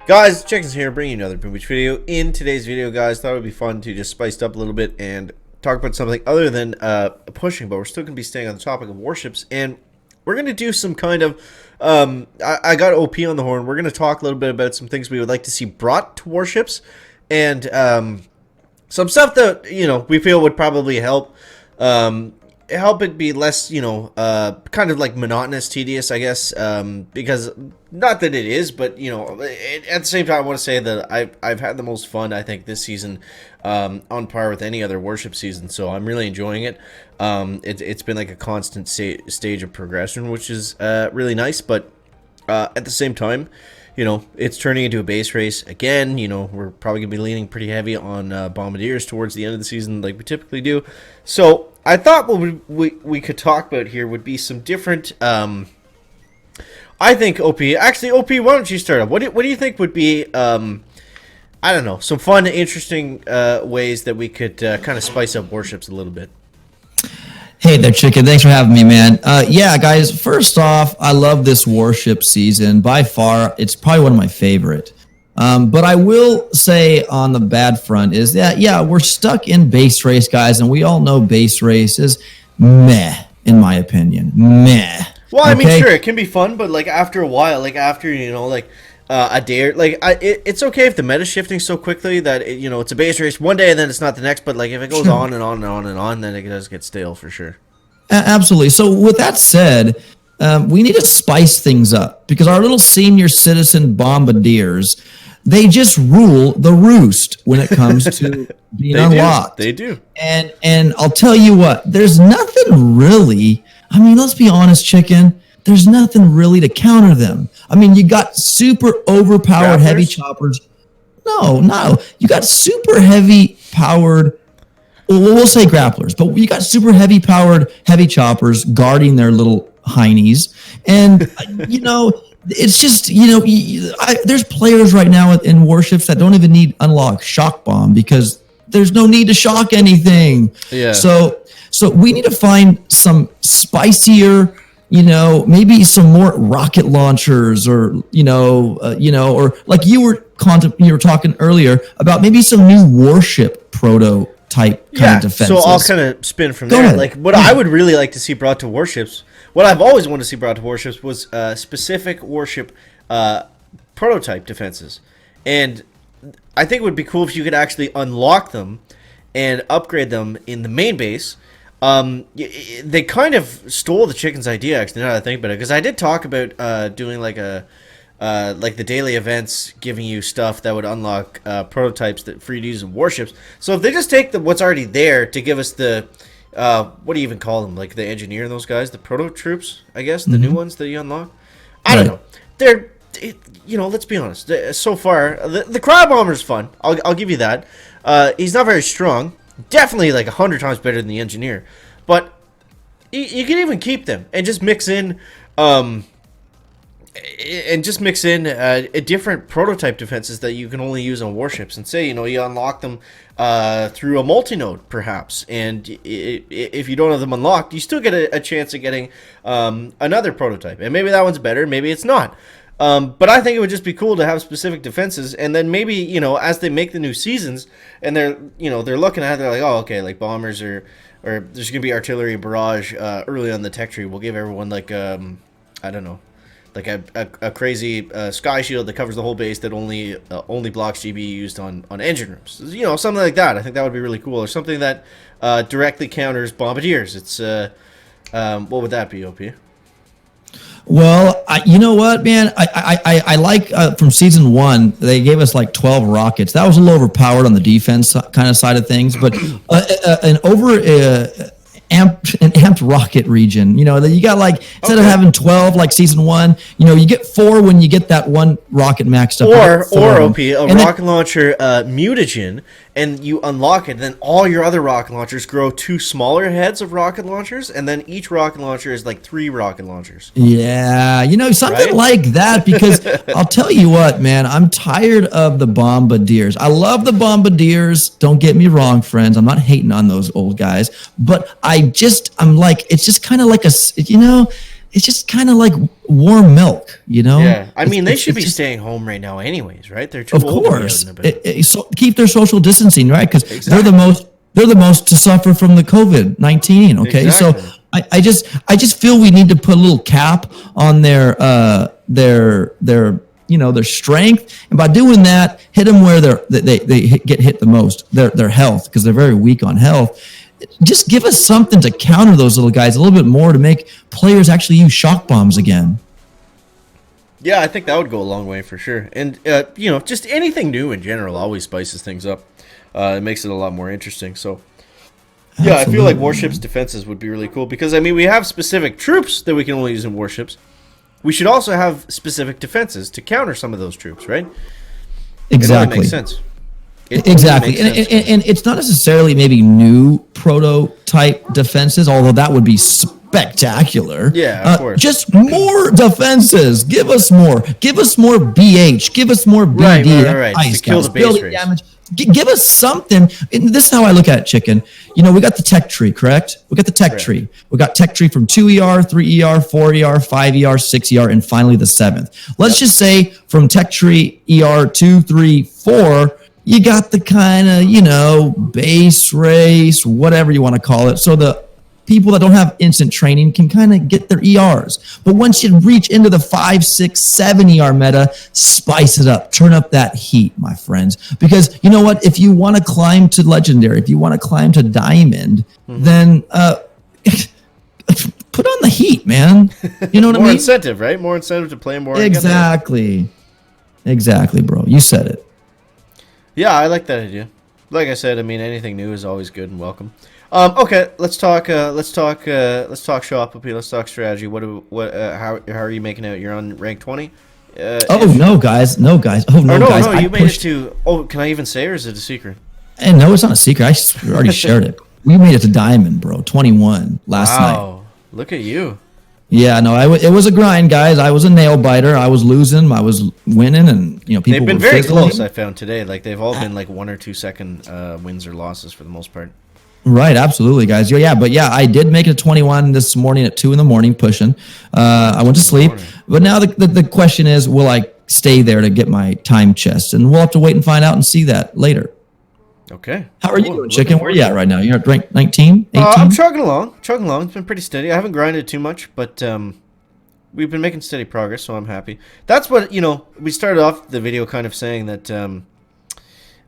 Guys, Chickens here, bringing you another Beach video. In today's video, guys, thought it would be fun to just spice it up a little bit and talk about something other than pushing, but we're still going to be staying on the topic of warships, and we're going to do some kind of, I got OP on the horn. We're going to talk a little bit about some things we would like to see brought to warships, and some stuff that, you know, we feel would probably help it be less, you know, kind of like monotonous, tedious, I guess, because not that it is, but, you know, at the same time, I want to say that I've had the most fun, I think, this season, on par with any other Warship season, so I'm really enjoying it. It's been like a constant stage of progression, which is really nice, but at the same time, you know, it's turning into a base race again. You know, we're probably going to be leaning pretty heavy on bombardiers towards the end of the season like we typically do. So I thought what we could talk about here would be some different, I think, OP. Actually, OP, why don't you start up? What do you think would be, I don't know, some fun, interesting ways that we could kind of spice up warships a little bit? Hey there, Chicken. Thanks for having me, man. Yeah, guys, first off, I love this Warship season. By far, it's probably one of my favorite. But I will say on the bad front is that, yeah, we're stuck in base race, guys, and we all know base race is meh, in my opinion. Meh. Well, I mean, sure, it can be fun, but, like, after a while, like, after, you know, like, a day or, like, it's okay if the meta's shifting so quickly that, you know, it's a base race one day and then it's not the next, but, like, if it goes on and on and on and on, then it does get stale for sure. Absolutely. So with that said, we need to spice things up because our little senior citizen bombardiers, they just rule the roost when it comes to being unlocked. They do. And I'll tell you what, there's nothing really, I mean, let's be honest, Chicken, there's nothing really to counter them. I mean, you got super overpowered heavy choppers. No. You got super heavy powered, well, we'll say grapplers, but you got super heavy powered heavy choppers guarding their little heinies. And, you know, it's just, you know, there's players right now in warships that don't even need unlock shock bomb because there's no need to shock anything. Yeah. So we need to find some spicier, you know, maybe some more rocket launchers, or or like you were talking earlier about maybe some new warship prototype kind of defenses. So I'll kind of spin from there. Like what I would really like to see brought to warships, what I've always wanted to see brought to warships was specific warship prototype defenses, and I think it would be cool if you could actually unlock them and upgrade them in the main base. They kind of stole the Chicken's idea, actually, now that I think about it, because I did talk about doing like like the daily events, giving you stuff that would unlock prototypes that free to use in warships. So if they just take what's already there to give us the what do you even call them, like the engineer and those guys, the proto troops, I guess, the new ones that you unlock. I don't know. They're you know, let's be honest. So far, the cryo bomber's fun. I'll give you that. He's not very strong. Definitely like 100 times better than the engineer, but you can even keep them and just mix in different prototype defenses that you can only use on warships, and say, you know, you unlock them through a multi-node perhaps, and if you don't have them unlocked, you still get a chance of getting another prototype, and maybe that one's better, maybe it's not. But I think it would just be cool to have specific defenses, and then maybe, you know, as they make the new seasons, and they're looking at it, they're like, oh, okay, like bombers or there's gonna be artillery barrage early on the tech tree. We'll give everyone like I don't know, like a crazy sky shield that covers the whole base that only blocks GB used on engine rooms. You know, something like that. I think that would be really cool, or something that directly counters bombardiers. It's what would that be, OP? Well, you know what, man? I like from season 1, they gave us like 12 rockets. That was a little overpowered on the defense kind of side of things, but an amped rocket region. You know, that you got like, instead of having 12 like season 1, you know, you get 4 when you get that one rocket maxed up. Or OP, rocket launcher mutagen, and you unlock it, and then all your other rocket launchers grow 2 smaller heads of rocket launchers, and then each rocket launcher is like 3 rocket launchers. Yeah, you know, something like that, because I'll tell you what, man, I'm tired of the bombardiers. I love the bombardiers, don't get me wrong, friends. I'm not hating on those old guys, but I'm like, it's just kind of like you know, it's just kind of like warm milk, you know? Yeah, I mean, they should be staying home right now anyways, right? They're too of old to be out course, and about. so keep their social distancing, right? Because Exactly. they're the most to suffer from the COVID-19. Okay, Exactly. so I just feel we need to put a little cap on their their strength, and by doing that, hit them where they get hit the most, their health, because they're very weak on health. Just give us something to counter those little guys a little bit more to make players actually use shock bombs again. Yeah, I think that would go a long way for sure. And, just anything new in general always spices things up. It makes it a lot more interesting. So, yeah, I feel like Warships defenses would be really cool because, I mean, we have specific troops that we can only use in Warships. We should also have specific defenses to counter some of those troops, right? Exactly. It makes sense. Exactly. Makes sense. And it's not necessarily maybe new prototype defenses, although that would be spectacular. Yeah, of course. Just more defenses. Give us more. Give us more BH. Give us more BD. Right. Ice To kill the base building race. damage. Give us something. And this is how I look at it, Chicken. We got the tech tree, correct? We got the tech tree. We got tech tree from 2ER, 3ER, 4ER, 5ER, 6ER, and finally the 7th. Let's just say from tech tree ER 2, 3, 4, you got the kind of, base race, whatever you want to call it. So the people that don't have instant training can kind of get their ERs. But once you reach into the 5, 6, 7 ER meta, spice it up. Turn up that heat, my friends. Because you know what? If you want to climb to Legendary, if you want to climb to Diamond, then put on the heat, man. You know what I mean? More incentive, right? More incentive to play more. Exactly, bro. You said it. Yeah, I like that idea. Like I said, I mean, anything new is always good and welcome. Okay, let's talk shop, Let's talk strategy. How are you making out? You're on rank 20. No, guys. Oh no, guys. No, you made it to. Oh, can I even say, or is it a secret? And no, it's not a secret. I already shared it. We made it to Diamond, bro. 21 last night. Wow, look at you. Yeah, no, it was a grind, guys. I was a nail biter. I was losing. I was winning, and people. They've been were very fizzling. close. I found today. Like they've all been like 1 or 2 second wins or losses for the most part. Right, absolutely, guys. Yeah, but I did make it to 21 this morning at 2 a.m. pushing. I went to sleep, but now the question is, will I stay there to get my time chest? And we'll have to wait and find out and see that later. Okay. How are you doing, Chicken? Where are you at right now? You're at rank 19, 18? I'm chugging along. It's been pretty steady. I haven't grinded too much, but we've been making steady progress, so I'm happy. That's what, we started off the video kind of saying that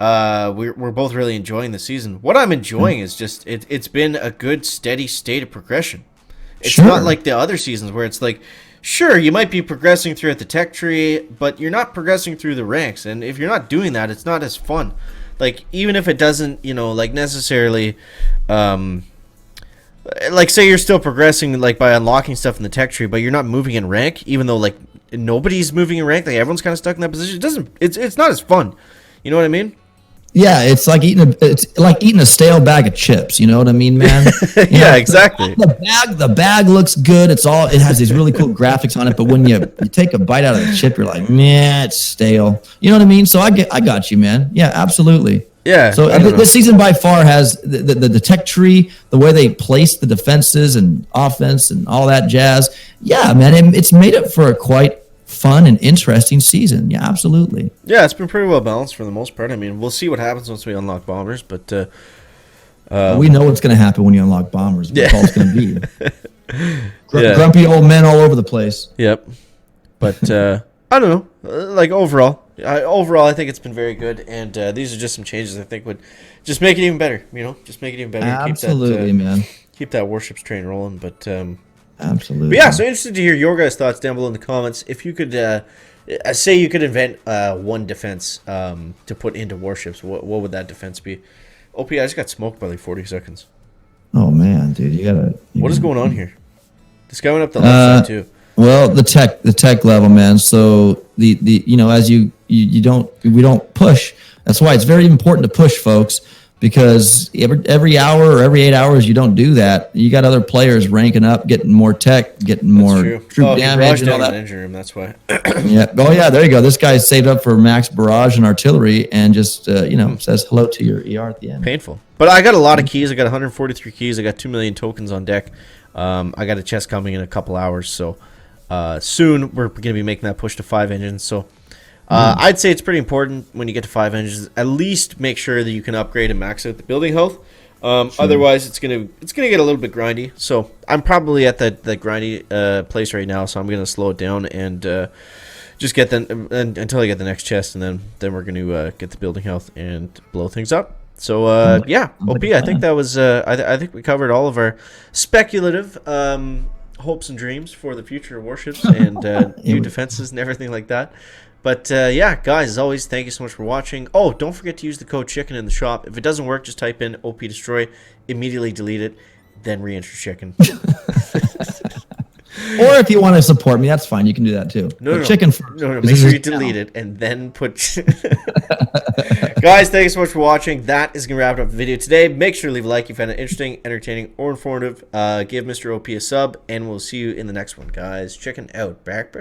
we're both really enjoying the season. What I'm enjoying is just it's been a good steady state of progression. It's not like the other seasons where it's like, sure, you might be progressing throughout the tech tree, but you're not progressing through the ranks. And if you're not doing that, it's not as fun. Like, even if it doesn't, necessarily, like, say you're still progressing, like, by unlocking stuff in the tech tree, but you're not moving in rank, even though, like, nobody's moving in rank, like, everyone's kind of stuck in that position. It's not as fun. You know what I mean? Yeah, it's like eating a stale bag of chips. You know what I mean, man? Yeah, exactly. The bag looks good. It has these really cool graphics on it, but when you take a bite out of the chip, you're like, man, it's stale. You know what I mean? So I got you, man. Yeah, absolutely. Yeah. So this season by far has the tech tree, the way they place the defenses and offense and all that jazz. Yeah, man, it's made it for a quite fun and interesting season. Yeah, absolutely. Yeah, it's been pretty well balanced for the most part. I mean, we'll see what happens once we unlock bombers, but we know what's going to happen when you unlock bombers. That's all it's going to be. Grumpy old men all over the place. Yep. But I don't know. Like overall, I think it's been very good, and these are just some changes I think would just make it even better. Just make it even better. Absolutely, man. Keep that Warships train rolling, but. Absolutely. But yeah, so interested to hear your guys' thoughts down below in the comments. If you could, say you could invent one defense to put into Warships, what would that defense be? OP, I just got smoked by like 40 seconds. Oh man, dude, you gotta. What is going on here? This guy went up the left side too. Well, the tech level, man. So as we don't push. That's why it's very important to push, folks. because every hour or every 8 hours you don't do that, you got other players ranking up, getting more tech, getting more troop damage and all that. Engine room, that's why. Yeah. Oh yeah, there you go. This guy's saved up for max barrage and artillery, and just says hello to your ER at the end. Painful. But I got a lot of keys. I got 143 keys. I got 2 million tokens on deck. I got a chest coming in a couple hours, so soon we're going to be making that push to 5 engines. So I'd say it's pretty important when you get to 5 engines. At least make sure that you can upgrade and max out the building health. Otherwise, it's gonna get a little bit grindy. So I'm probably at that grindy place right now. So I'm gonna slow it down and just get until I get the next chest, and then we're gonna get the building health and blow things up. So yeah, OP. I think that was. I think we covered all of our speculative hopes and dreams for the future of warships and new defenses and everything like that. But yeah, guys, as always, thank you so much for watching. Oh, don't forget to use the code chicken in the shop. If it doesn't work, just type in OpDestroy, immediately delete it, then re-enter chicken. Or if you want to support me, that's fine. You can do that too. No, chicken first. No, make sure you delete it and then put. Guys, thank you so much for watching. That is going to wrap up the video today. Make sure to leave a like if you found it interesting, entertaining, or informative. Give Mr. OP a sub, and we'll see you in the next one, guys. Chicken out. Back.